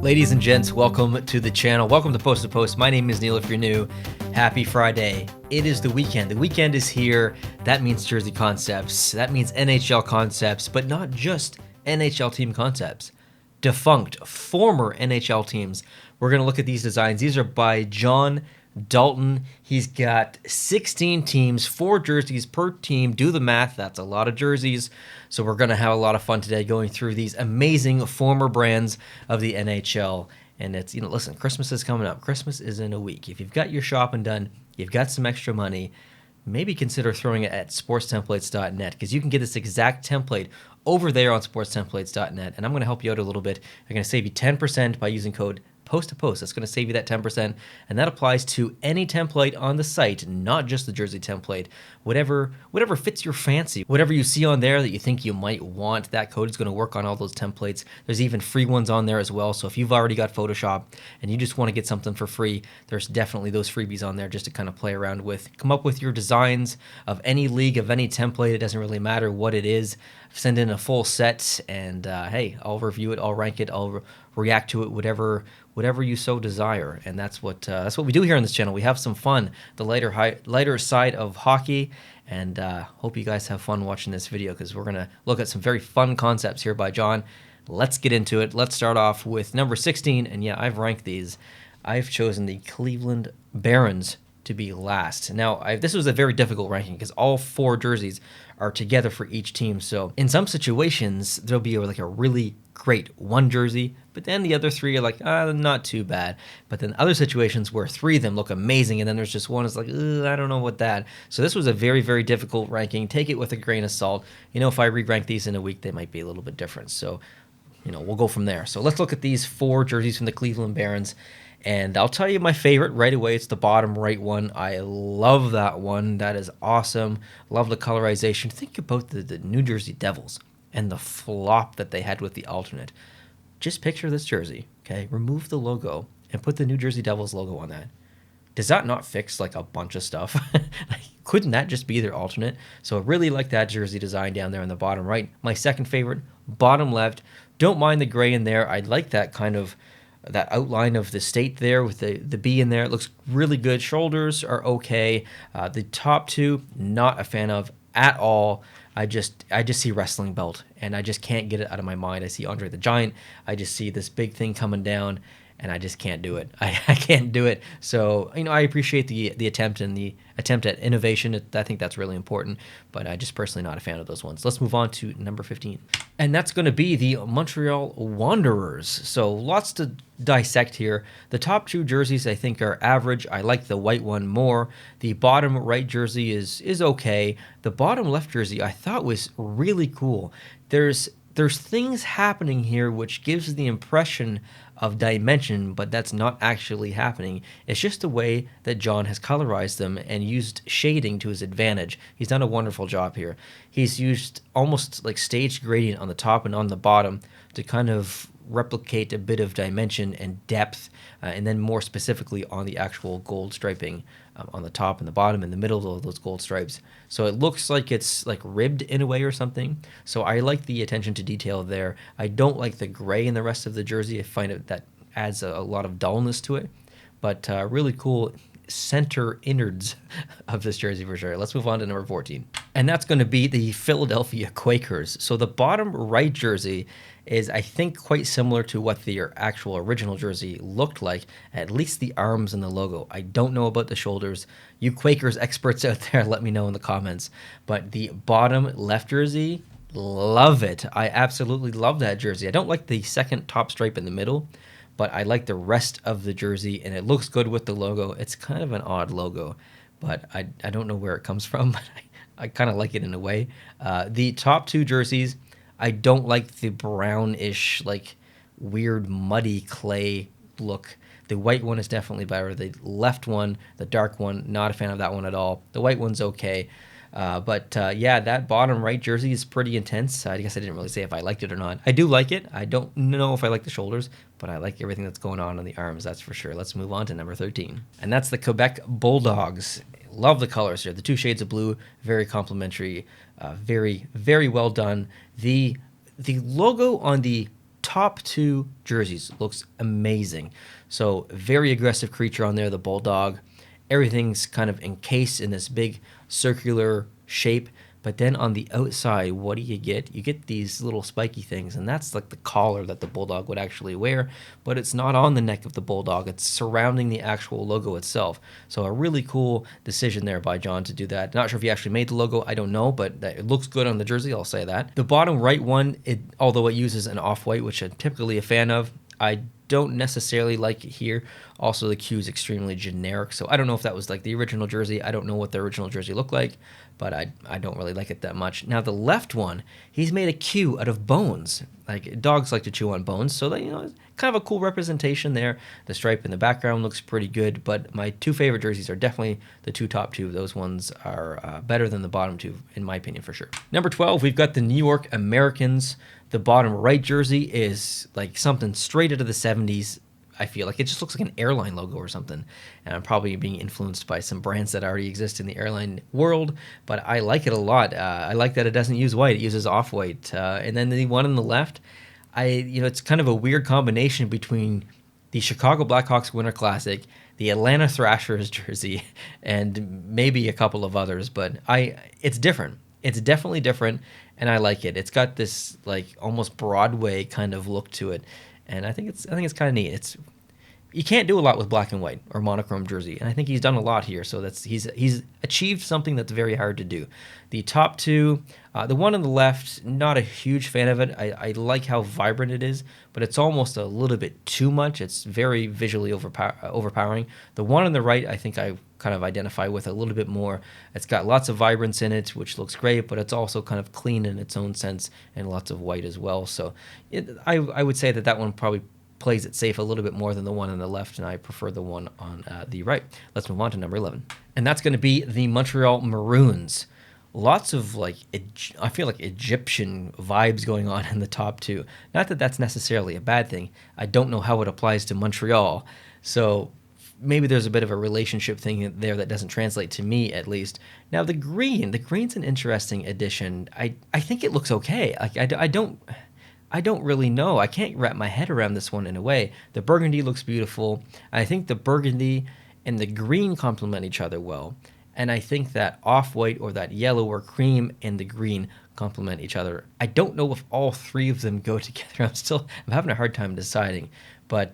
Ladies and gents, welcome to the channel. Welcome to Post to Post. My name is Neil. If you're new, happy Friday. It is the weekend. The weekend is here. That means jersey concepts. That means NHL concepts, but not just NHL team concepts. Defunct, former NHL teams. We're going to look at these designs. These are by John Dalton. He's got 16 teams, 4 jerseys per team. Do the math. That's a lot of jerseys. So we're going to have a lot of fun today going through these amazing former brands of the NHL. And it's, listen, Christmas is coming up. Christmas is in a week. If you've got your shopping done, you've got some extra money, maybe consider throwing it at sportstemplates.net because you can get this exact template over there on sportstemplates.net. And I'm going to help you out a little bit. I'm going to save you 10% by using code Post to Post. That's going to save you that 10%, and that applies to any template on the site, not just the jersey template. Whatever fits your fancy, whatever you see on there that you think you might want, that code is going to work on all those templates. There's even free ones on there as well. So if you've already got Photoshop and you just want to get something for free, there's definitely those freebies on there just to kind of play around with. Come up with your designs of any league, of any template. It doesn't really matter what it is. Send in a full set, and hey, I'll review it, I'll rank it, I'll react to it, whatever you so desire. And that's what we do here on this channel. We have some fun, the lighter side of hockey, and hope you guys have fun watching this video because we're gonna look at some very fun concepts here by John. Let's get into it. Let's start off with number 16, and yeah, I've ranked these. I've chosen the Cleveland Barons to be last. Now, this was a very difficult ranking because all 4 jerseys are together for each team. So in some situations, there'll be like a really great one jersey, but then the other 3 are like, not too bad. But then other situations where 3 of them look amazing, and then there's just one that's like, I don't know what that. So this was a very, very difficult ranking. Take it with a grain of salt. If I re-rank these in a week, they might be a little bit different. So, we'll go from there. So let's look at these 4 jerseys from the Cleveland Barons. And I'll tell you my favorite right away. It's the bottom right one. I love that one. That is awesome. Love the colorization. Think about the New Jersey Devils and the flop that they had with the alternate. Just picture this jersey, okay? Remove the logo and put the New Jersey Devils logo on that. Does that not fix like a bunch of stuff? Couldn't that just be their alternate? So I really like that jersey design down there in the bottom right. My second favorite, bottom left. Don't mind the gray in there. I like that kind of that outline of the state there with the B in there. It looks really good. Shoulders are okay. The top 2, not a fan of at all. I just see wrestling belt, and I just can't get it out of my mind. I see Andre the Giant. I just see this big thing coming down, and I just can't do it. I can't do it. So, I appreciate the attempt and the attempt at innovation. I think that's really important, but I'm just personally not a fan of those ones. Let's move on to number 15. And that's going to be the Montreal Wanderers. So lots to dissect here. The top 2 jerseys I think are average. I like the white one more. The bottom right jersey is okay. The bottom left jersey I thought was really cool. There's things happening here which gives the impression of dimension, but that's not actually happening. It's just the way that John has colorized them and used shading to his advantage. He's done a wonderful job here. He's used almost like staged gradient on the top and on the bottom to kind of replicate a bit of dimension and depth, and then more specifically on the actual gold striping on the top and the bottom and the middle of those gold stripes. So it looks like it's like ribbed in a way or something. So I like the attention to detail there. I don't like the gray in the rest of the jersey. I find it that adds a lot of dullness to it, but really cool center innards of this jersey for sure. Let's move on to number 14. And that's going to be the Philadelphia Quakers. So the bottom right jersey is, I think, quite similar to what their actual original jersey looked like, at least the arms and the logo. I don't know about the shoulders. You Quakers experts out there, let me know in the comments. But the bottom left jersey, love it. I absolutely love that jersey. I don't like the second top stripe in the middle, but I like the rest of the jersey, and it looks good with the logo. It's kind of an odd logo, but I don't know where it comes from, but I kind of like it in a way. The top 2 jerseys, I don't like the brownish, like weird muddy clay look. The white one is definitely better. The left one, the dark one, not a fan of that one at all. The white one's okay. But yeah, that bottom right jersey is pretty intense. I guess I didn't really say if I liked it or not. I do like it. I don't know if I like the shoulders, but I like everything that's going on the arms, that's for sure. Let's move on to number 13. And that's the Quebec Bulldogs. Love the colors here. The 2 shades of blue, very complimentary, very, very well done. The logo on the top two jerseys looks amazing. So very aggressive creature on there, the bulldog. Everything's kind of encased in this big circular shape. But then on the outside, what do you get? You get these little spiky things, and that's like the collar that the bulldog would actually wear, but it's not on the neck of the bulldog. It's surrounding the actual logo itself. So a really cool decision there by John to do that. Not sure if he actually made the logo, I don't know, but it looks good on the jersey, I'll say that. The bottom right one, although it uses an off-white, which I'm typically a fan of, I don't necessarily like it here. Also, the Q is extremely generic, so I don't know if that was like the original jersey. I don't know what the original jersey looked like, but I don't really like it that much. Now, the left one, he's made a Q out of bones. Like, dogs like to chew on bones, so that, kind of a cool representation there. The stripe in the background looks pretty good, but my two favorite jerseys are definitely the top two. Those ones are better than the bottom two, in my opinion, for sure. Number 12, we've got the New York Americans. The bottom right jersey is like something straight out of the 70s. I feel like it just looks like an airline logo or something. And I'm probably being influenced by some brands that already exist in the airline world, but I like it a lot. I like that it doesn't use white, it uses off-white. And then the one on the left, it's kind of a weird combination between the Chicago Blackhawks Winter Classic, the Atlanta Thrashers jersey, and maybe a couple of others, but it's different. It's definitely different, and I like it. It's got this like almost Broadway kind of look to it, and I think it's kind of neat. You can't do a lot with black and white or monochrome jersey, and I think he's done a lot here. So he's achieved something that's very hard to do. The top two, the one on the left, not a huge fan of it. I like how vibrant it is, but it's almost a little bit too much. It's very visually overpowering. The one on the right, I think I kind of identify with a little bit more. It's got lots of vibrance in it, which looks great, but it's also kind of clean in its own sense and lots of white as well. So I would say that one probably plays it safe a little bit more than the one on the left, and I prefer the one on the right. Let's move on to number 11. And that's going to be the Montreal Maroons. Lots of I feel like Egyptian vibes going on in the top two. Not that that's necessarily a bad thing. I don't know how it applies to Montreal. So maybe there's a bit of a relationship thing there that doesn't translate to me, at least. Now, the green's an interesting addition. I think it looks okay. I don't really know. I can't wrap my head around this one in a way. The burgundy looks beautiful. I think the burgundy and the green complement each other well. And I think that off-white or that yellow or cream and the green complement each other. I don't know if all three of them go together. I'm having a hard time deciding. But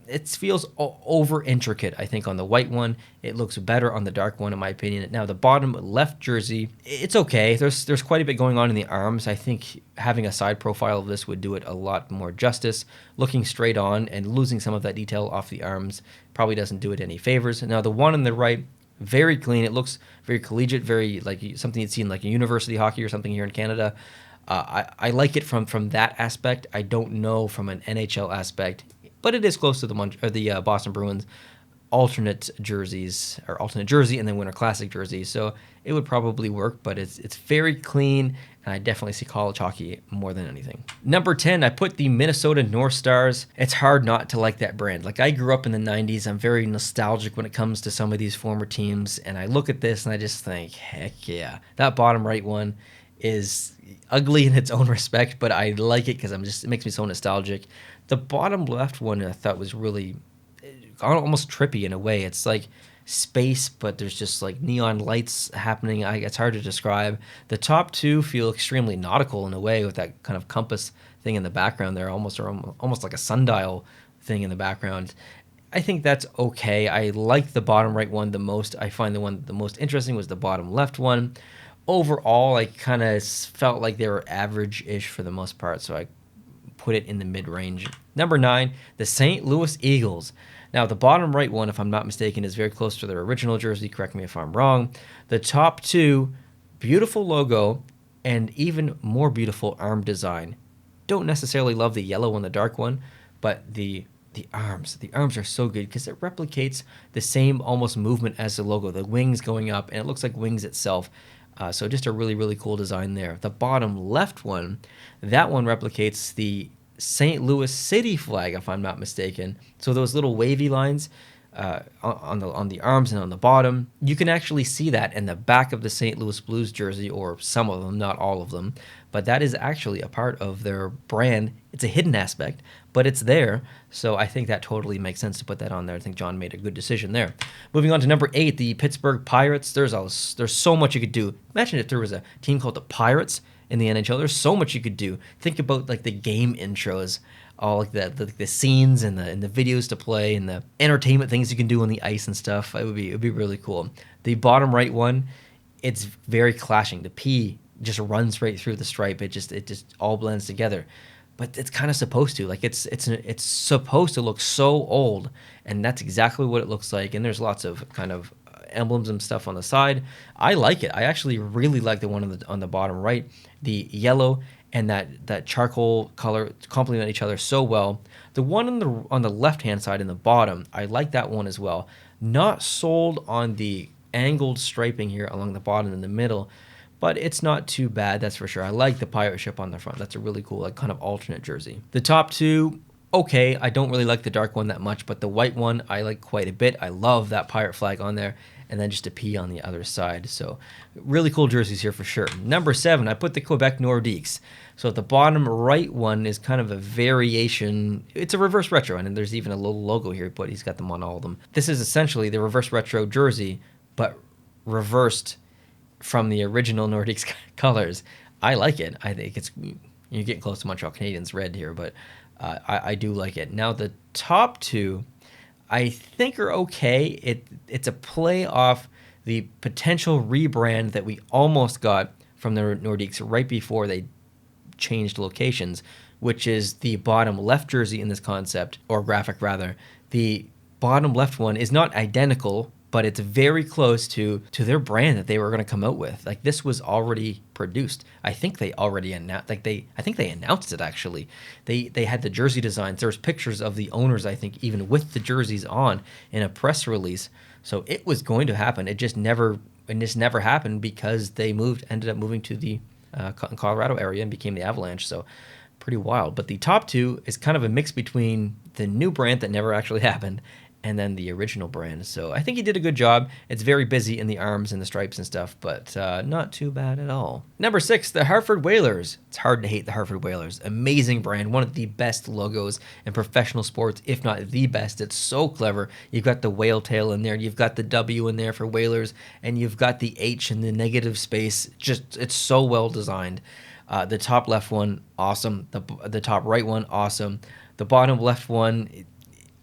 it feels over intricate, I think, on the white one. It looks better on the dark one, in my opinion. Now, the bottom left jersey, it's okay. There's quite a bit going on in the arms. I think having a side profile of this would do it a lot more justice. Looking straight on and losing some of that detail off the arms probably doesn't do it any favors. Now, the one on the right, very clean. It looks very collegiate, very like something you'd see in like a university hockey or something here in Canada. I like it from that aspect. I don't know from an NHL aspect, but it is close to the Boston Bruins alternate jerseys, or alternate jersey and then Winter Classic jerseys. So it would probably work, but it's very clean, and I definitely see college hockey more than anything. Number 10, I put the Minnesota North Stars. It's hard not to like that brand. Like, I grew up in the 90s. I'm very nostalgic when it comes to some of these former teams, and I look at this and I just think, heck yeah. That bottom right one is ugly in its own respect, but I like it because it makes me so nostalgic. The bottom left one I thought was really almost trippy in a way. It's like space, but there's just like neon lights happening. It's hard to describe. The top two feel extremely nautical in a way, with that kind of compass thing in the background there, almost like a sundial thing in the background. I think that's okay. I like the bottom right one the most. I find the one the most interesting was the bottom left one. Overall, I kind of felt like they were average-ish for the most part, so I put it in the mid-range. Number 9, the St. Louis Eagles. Now, the bottom right one, if I'm not mistaken, is very close to their original jersey. Correct me if I'm wrong. The top two, beautiful logo and even more beautiful arm design. Don't necessarily love the yellow on the dark one, but the arms are so good because it replicates the same almost movement as the logo, the wings going up, and it looks like wings itself. So just a really, really cool design there. The bottom left one, that one replicates the St. Louis City flag, if I'm not mistaken. So those little wavy lines, on the arms and on the bottom. You can actually see that in the back of the St. Louis Blues jersey, or some of them, not all of them. But that is actually a part of their brand. It's a hidden aspect, but it's there. So I think that totally makes sense to put that on there. I think John made a good decision there. Moving on to number 8, the Pittsburgh Pirates. There's so much you could do. Imagine if there was a team called the Pirates in the NHL. There's so much you could do. Think about like the game intros, all like the scenes and the videos to play and the entertainment things you can do on the ice and stuff. It would be really cool. The bottom right one, it's very clashing. The P just runs right through the stripe. It just all blends together. But it's kind of supposed to. Like it's supposed to look so old, and that's exactly what it looks like. And there's lots of kind of emblems and stuff on the side. I like it. I actually really like the one on the bottom right. The yellow and that charcoal color complement each other so well. The one on the left-hand side in the bottom, I like that one as well. Not sold on the angled striping here along the bottom and the middle, but it's not too bad, that's for sure. I like the pirate ship on the front. That's a really cool, like, kind of alternate jersey. The top two, okay. I don't really like the dark one that much, but the white one I like quite a bit. I love that pirate flag on there, and then just a P on the other side. So really cool jerseys here for sure. Number 7, I put the Quebec Nordiques. So the bottom right one is kind of a variation. It's a reverse retro, and there's even a little logo here, but he's got them on all of them. This is essentially the reverse retro jersey, but reversed from the original Nordiques colors. I like it. I think you're getting close to Montreal Canadiens red here, but I do like it. Now the top two, I think are okay. It's a play off the potential rebrand that we almost got from the Nordiques right before they changed locations, which is the bottom left jersey in this concept, or graphic rather. The bottom left one is not identical, but it's very close to their brand that they were going to come out with. Like, this was already produced. I think they already announced. I think they announced it actually. They had the jersey designs. There was pictures of the owners, I think, even with the jerseys on in a press release. So it was going to happen. It just never happened because they ended up moving to the Colorado area and became the Avalanche. So pretty wild. But the top two is kind of a mix between the new brand that never actually happened and then the original brand. So I think he did a good job. It's very busy in the arms and the stripes and stuff, but not too bad at all. Number 6, the Hartford Whalers. It's hard to hate the Hartford Whalers. Amazing brand, one of the best logos in professional sports, if not the best. It's so clever. You've got the whale tail in there, you've got the W in there for Whalers, and you've got the H in the negative space. Just, it's so well designed. The top left one, awesome. The top right one, awesome. The bottom left one,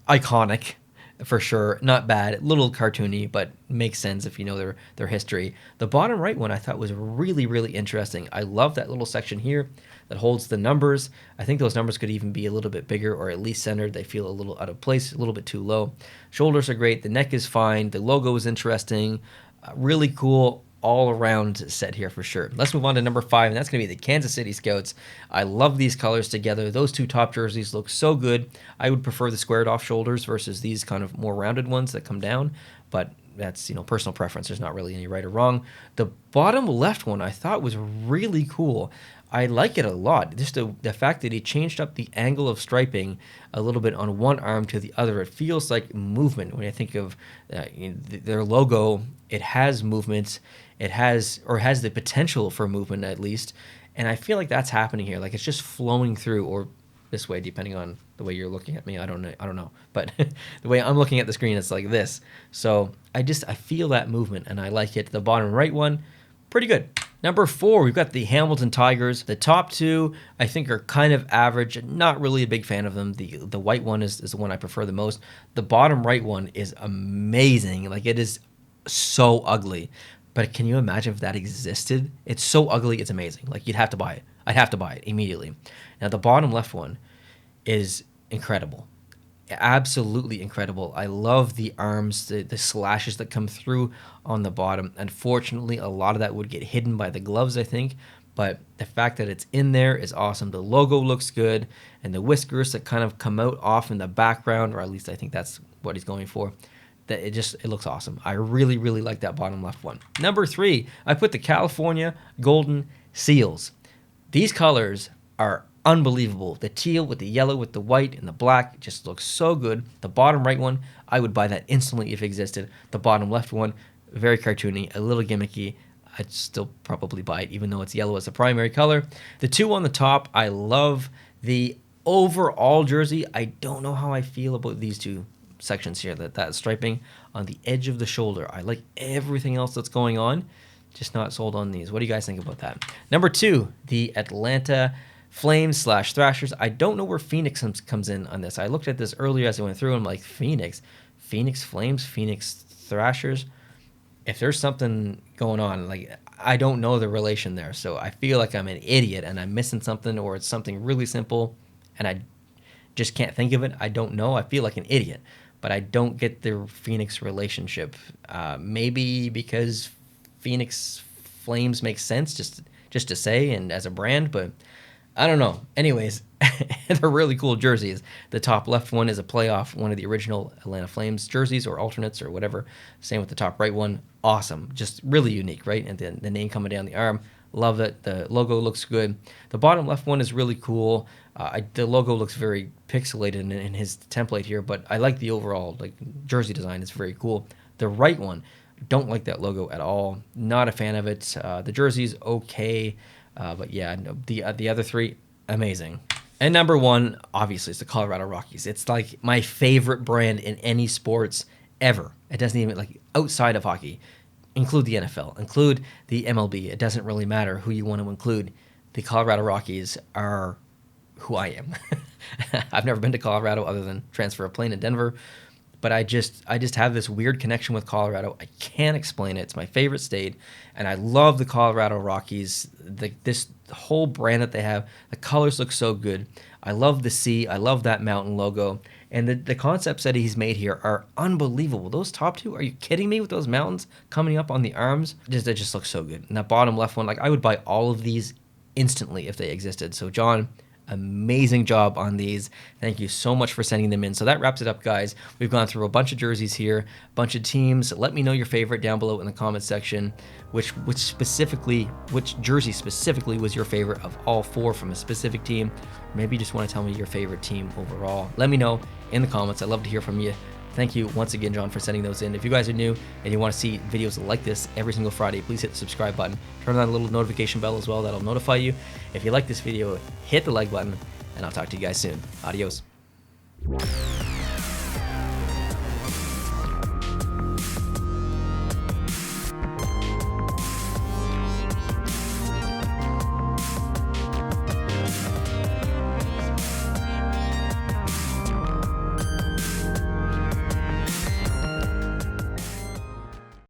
iconic. For sure, not bad, a little cartoony, but makes sense if you know their history. The bottom right one I thought was really, really interesting. I love that little section here that holds the numbers. I think those numbers could even be a little bit bigger or at least centered. They feel a little out of place, a little bit too low. Shoulders are great. The neck is fine. The logo is interesting. Really cool all-around set here for sure. Let's move on to number 5, and that's going to be the Kansas City Scouts. I love these colors together. Those two top jerseys look so good. I would prefer the squared-off shoulders versus these kind of more rounded ones that come down, but that's, personal preference. There's not really any right or wrong. The bottom left one I thought was really cool. I like it a lot. Just the fact that he changed up the angle of striping a little bit on one arm to the other. It feels like movement. When I think of their logo, it has movements. It has the potential for movement at least. And I feel like that's happening here. Like, it's just flowing through, or this way, depending on the way you're looking at me. I don't know. But the way I'm looking at the screen, it's like this. So I feel that movement, and I like it. The bottom right one, pretty good. Number 4, we've got the Hamilton Tigers. The top two, I think, are kind of average. Not really a big fan of them. The white one is the one I prefer the most. The bottom right one is amazing. Like, it is so ugly. But can you imagine if that existed? It's so ugly, it's amazing. Like, you'd have to buy it. I'd have to buy it immediately. Now, the bottom left one is incredible. Absolutely incredible. I love the arms, the slashes that come through on the bottom. Unfortunately, a lot of that would get hidden by the gloves, I think. But the fact that it's in there is awesome. The logo looks good. And the whiskers that kind of come out off in the background, or at least I think that's what he's going for. That it looks awesome. I really, really like that bottom left one. Number 3, I put the California Golden Seals. These colors are unbelievable. The teal with the yellow with the white and the black just looks so good. The bottom right one, I would buy that instantly if it existed. The bottom left one, very cartoony, a little gimmicky. I'd still probably buy it even though it's yellow as the primary color. The two on the top, I love the overall jersey. I don't know how I feel about these two sections here, that striping on the edge of the shoulder. I like everything else that's going on, just not sold on these. What do you guys think about that? Number 2, the Atlanta Flames / Thrashers. I don't know where Phoenix comes in on this. I looked at this earlier as I went through and I'm like, Phoenix Flames, Phoenix Thrashers. If there's something going on, like, I don't know the relation there. So I feel like I'm an idiot and I'm missing something, or it's something really simple and I just can't think of it. I don't know. I feel like an idiot, but I don't get the Phoenix relationship. Maybe because Phoenix Flames makes sense just to say and as a brand, but I don't know. Anyways, they're really cool jerseys. The top left one is a playoff, one of the original Atlanta Flames jerseys or alternates or whatever. Same with the top right one. Awesome. Just really unique, right? And then the name coming down the arm. Love it. The logo looks good. The bottom left one is really cool. The logo looks very pixelated in his template here, but I like the overall jersey design. It's very cool. The right one, don't like that logo at all. Not a fan of it. The jersey's okay, but yeah, the other three, amazing. And number 1, obviously, it's the Colorado Rockies. It's like my favorite brand in any sports ever. It doesn't even, outside of hockey. Include the NFL, include the MLB. It doesn't really matter who you want to include. The Colorado Rockies are who I am. I've never been to Colorado other than transfer a plane in Denver, but I just have this weird connection with Colorado. I can't explain it. It's my favorite state, and I love the Colorado Rockies. This whole brand that they have, the colors look so good. I love the sea. I love that mountain logo. And the concepts that he's made here are unbelievable. Those top two, are you kidding me, with those mountains coming up on the arms? They just look so good. And that bottom left one, I would buy all of these instantly if they existed. So John, amazing job on these. Thank you so much for sending them in. So that wraps it up, guys. We've gone through a bunch of jerseys here, a bunch of teams. Let me know your favorite down below in the comment section. Which jersey specifically was your favorite of all 4 from a specific team? Or maybe you just want to tell me your favorite team overall. Let me know in the comments. I'd love to hear from you. Thank you once again, John, for sending those in. If you guys are new and you want to see videos like this every single Friday, please hit the subscribe button. Turn on the little notification bell as well. That'll notify you. If you like this video, hit the like button, and I'll talk to you guys soon. Adios.